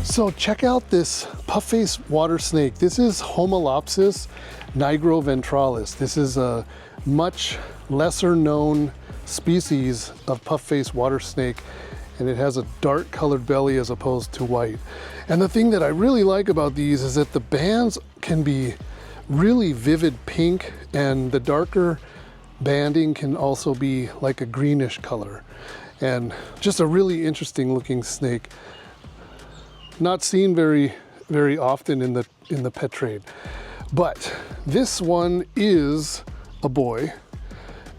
So check out this puff-face water snake. This is Homolopsis nigroventralis. This is a much lesser known species of puff-face water snake, and it has a dark colored belly as opposed to white. And the thing that I really like about these is that the bands can be really vivid pink, and the darker banding can also be like a greenish color. And just a really interesting looking snake. Not seen very often in the pet trade. But this one is a boy,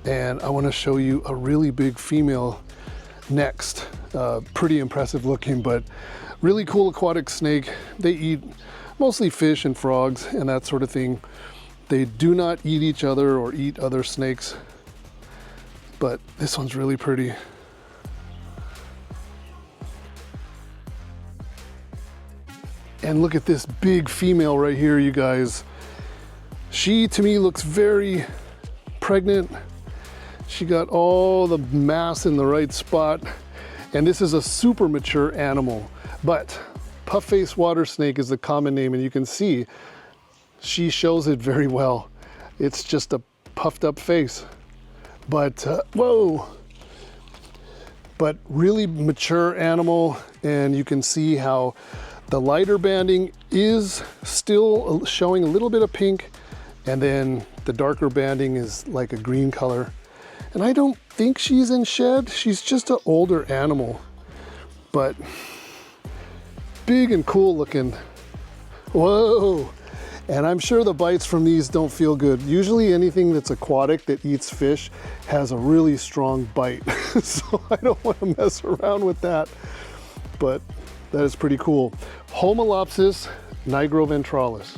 and I want to show you a really big female next. Pretty impressive looking, but really cool aquatic snake. They eat mostly fish and frogs and that sort of thing. They do not eat each other or eat other snakes, but this one's really pretty. And look at this big female right here, you guys. She, to me, looks very pregnant. She got all the mass in the right spot. And this is a super mature animal. But puff-face water snake is the common name, and you can see she shows it very well. It's just a puffed up face. But, whoa! But really mature animal, and you can see how the lighter banding is still showing a little bit of pink, and then the darker banding is like a green color. And I don't think she's in shed. She's just an older animal, but big and cool looking. Whoa! And I'm sure the bites from these don't feel good. Usually anything that's aquatic that eats fish has a really strong bite. So I don't want to mess around with that, but that is pretty cool. Homolopsis nigroventralis.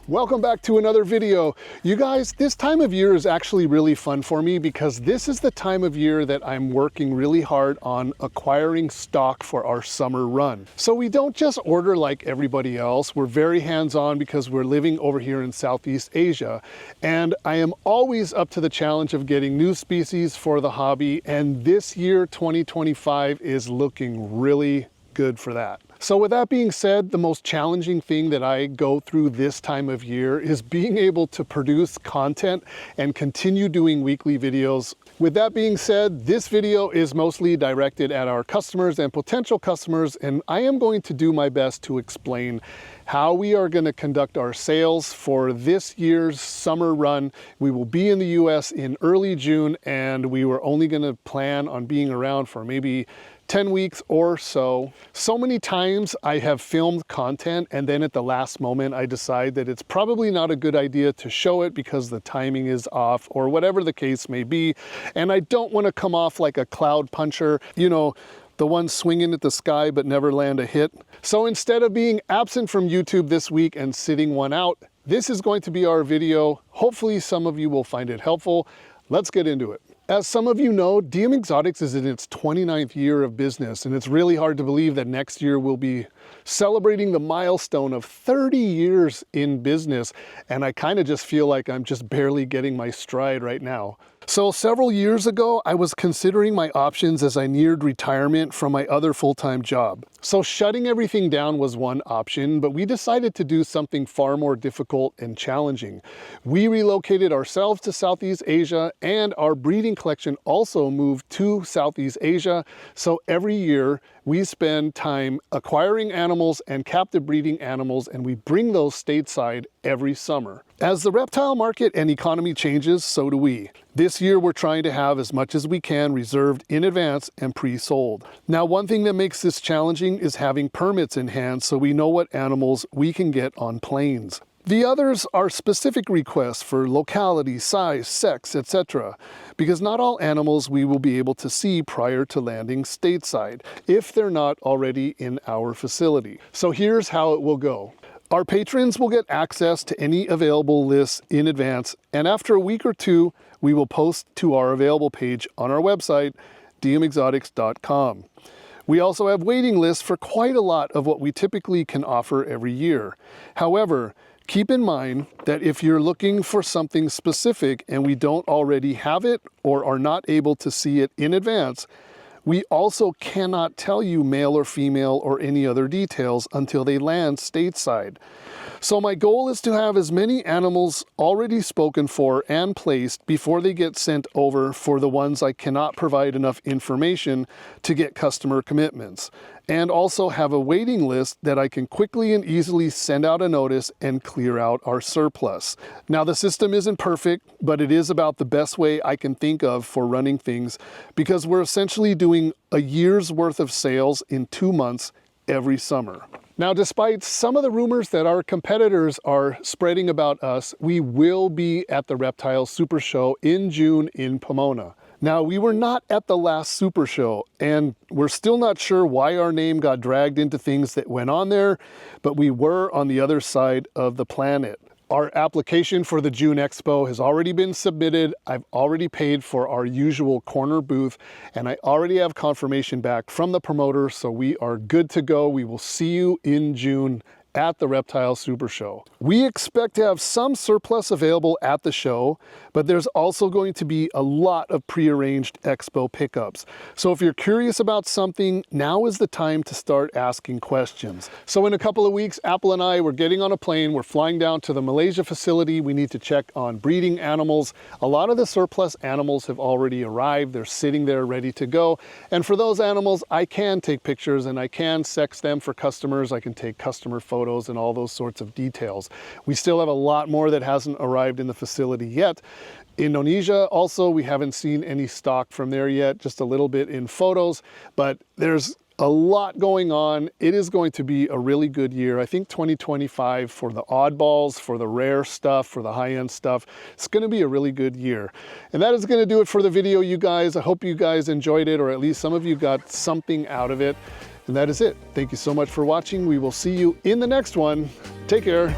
Welcome back to another video. You guys, this time of year is actually really fun for me because this is the time of year that I'm working really hard on acquiring stock for our summer run. So we don't just order like everybody else. We're very hands-on because we're living over here in Southeast Asia. And I am always up to the challenge of getting new species for the hobby. And this year, 2025, is looking really good for that. So with that being said, the most challenging thing that I go through this time of year is being able to produce content and continue doing weekly videos. With that being said, this video is mostly directed at our customers and potential customers, and I am going to do my best to explain how we are going to conduct our sales for this year's summer run. We will be in the US in early June, and we were only going to plan on being around for maybe 10 weeks or so. So many times I have filmed content, and then at the last moment I decide that it's probably not a good idea to show it because the timing is off or whatever the case may be. And I don't want to come off like a cloud puncher, you know, the one swinging at the sky but never land a hit. So instead of being absent from YouTube this week and sitting one out, this is going to be our video. Hopefully some of you will find it helpful. Let's get into it. As some of you know, DM Exotics is in its 29th year of business, and it's really hard to believe that next year we'll be celebrating the milestone of 30 years in business, and I kind of just feel like I'm just barely getting my stride right now. So several years ago, I was considering my options as I neared retirement from my other full-time job. So shutting everything down was one option, but we decided to do something far more difficult and challenging. We relocated ourselves to Southeast Asia, and our breeding collection also moved to Southeast Asia. So every year we spend time acquiring animals and captive breeding animals, and we bring those stateside every summer. As the reptile market and economy changes, so do we. This year we're trying to have as much as we can reserved in advance and pre-sold. Now, one thing that makes this challenging is having permits in hand so we know what animals we can get on planes. The others are specific requests for locality, size, sex, etc. because not all animals we will be able to see prior to landing stateside if they're not already in our facility. So here's how it will go. Our patrons will get access to any available lists in advance, and after a week or two, we will post to our available page on our website, dmexotics.com. We also have waiting lists for quite a lot of what we typically can offer every year. However, Keep in mind that if you're looking for something specific and we don't already have it or are not able to see it in advance, we also cannot tell you male or female or any other details until they land stateside. So my goal is to have as many animals already spoken for and placed before they get sent over for the ones I cannot provide enough information to get customer commitments, and also have a waiting list that I can quickly and easily send out a notice and clear out our surplus. Now, the system isn't perfect, but it is about the best way I can think of for running things, because we're essentially doing a year's worth of sales in 2 months every summer. Now, despite some of the rumors that our competitors are spreading about us, we will be at the Reptile Super Show in June in Pomona. Now, we were not at the last Super Show, and we're still not sure why our name got dragged into things that went on there, but we were on the other side of the planet. Our application for the June Expo has already been submitted. I've already paid for our usual corner booth, and I already have confirmation back from the promoter, so we are good to go. We will see you in June at the Reptile Super Show. We expect to have some surplus available at the show, but there's also going to be a lot of prearranged expo pickups. So if you're curious about something, now is the time to start asking questions. So in a couple of weeks, Apple and I, we're getting on a plane. We're flying down to the Malaysia facility. We need to check on breeding animals. A lot of the surplus animals have already arrived. They're sitting there ready to go. And for those animals, I can take pictures and I can sex them for customers. I can take customer photos and all those sorts of details. We still have a lot more that hasn't arrived in the facility yet. Indonesia also, we haven't seen any stock from there yet, just a little bit in photos, but there's a lot going on. It is going to be a really good year. I think 2025 for the oddballs, for the rare stuff, for the high-end stuff, it's going to be a really good year. And that is going to do it for the video, you guys. I hope you guys enjoyed it, or at least some of you got something out of it. And that is it. Thank you so much for watching. We will see you in the next one. Take care.